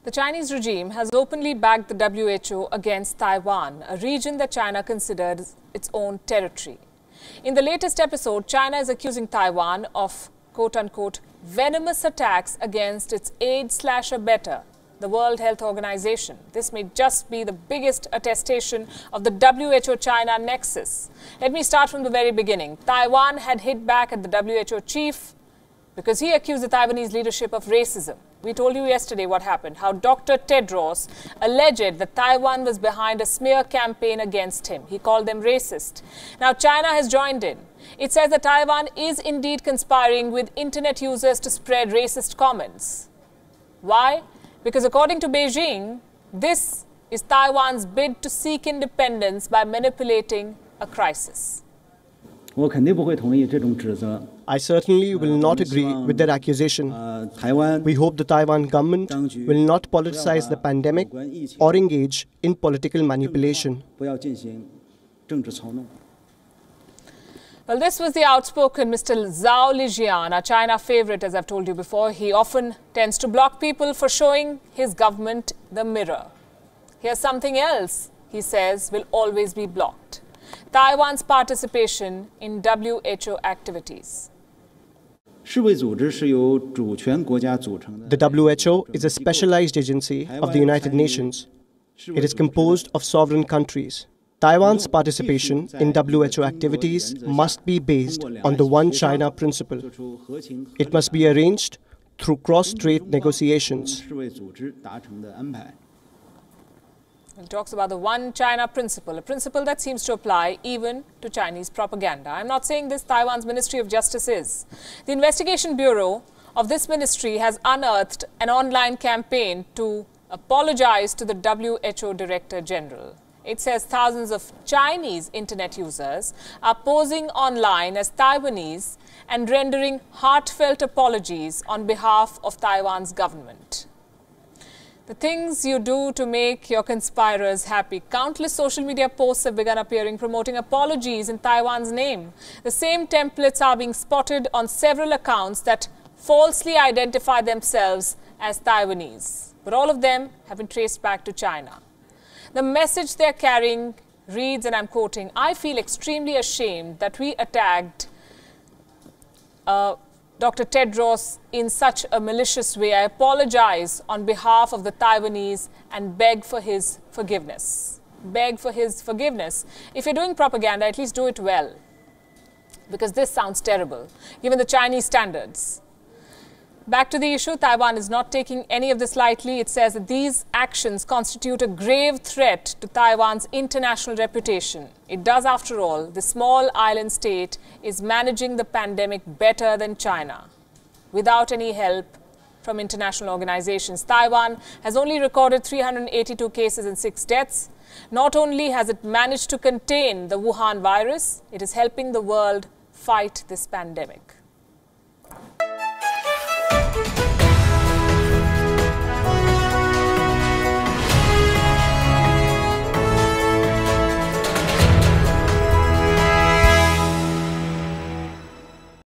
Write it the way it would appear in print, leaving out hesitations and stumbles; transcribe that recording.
The Chinese regime has openly backed the WHO against Taiwan, a region that China considers its own territory. In the latest episode, China is accusing Taiwan of quote-unquote venomous attacks against its aid/abettor, the World Health Organization. This may just be the biggest attestation of the WHO-China nexus. Let me start from the very beginning. Taiwan had hit back at the WHO chief because he accused the Taiwanese leadership of racism. We told you yesterday what happened, how Dr. Tedros alleged that Taiwan was behind a smear campaign against him. He called them racist. Now China has joined in. It says that Taiwan is indeed conspiring with internet users to spread racist comments. Why? Because according to Beijing, this is Taiwan's bid to seek independence by manipulating a crisis. I certainly will not agree with their accusation. We hope the Taiwan government will not politicize the pandemic or engage in political manipulation. Well, this was the outspoken Mr. Zhao Lijian, a China favorite, as I've told you before. He often tends to block people for showing his government the mirror. Here's something else he says will always be blocked: Taiwan's participation in WHO activities. The WHO is a specialized agency of the United Nations. It is composed of sovereign countries. Taiwan's participation in WHO activities must be based on the One China principle. It must be arranged through cross-strait negotiations. He talks about the One China principle, a principle that seems to apply even to Chinese propaganda. I'm not saying this Taiwan's Ministry of Justice is. The Investigation Bureau of this ministry has unearthed an online campaign to apologize to the WHO Director General. It says thousands of Chinese internet users are posing online as Taiwanese and rendering heartfelt apologies on behalf of Taiwan's government. The things you do to make your conspirers happy. Countless social media posts have begun appearing promoting apologies in Taiwan's name. The same templates are being spotted on several accounts that falsely identify themselves as Taiwanese. But all of them have been traced back to China. The message they're carrying reads, and I'm quoting, "I feel extremely ashamed that we attacked Dr. Tedros in such a malicious way. I apologize on behalf of the Taiwanese and beg for his forgiveness." Beg for his forgiveness. If you're doing propaganda, at least do it well, because this sounds terrible, given the Chinese standards. Back to the issue, Taiwan is not taking any of this lightly. It says that these actions constitute a grave threat to Taiwan's international reputation. It does, after all. The small island state is managing the pandemic better than China, without any help from international organizations. Taiwan has only recorded 382 cases and 6 deaths. Not only has it managed to contain the Wuhan virus, it is helping the world fight this pandemic.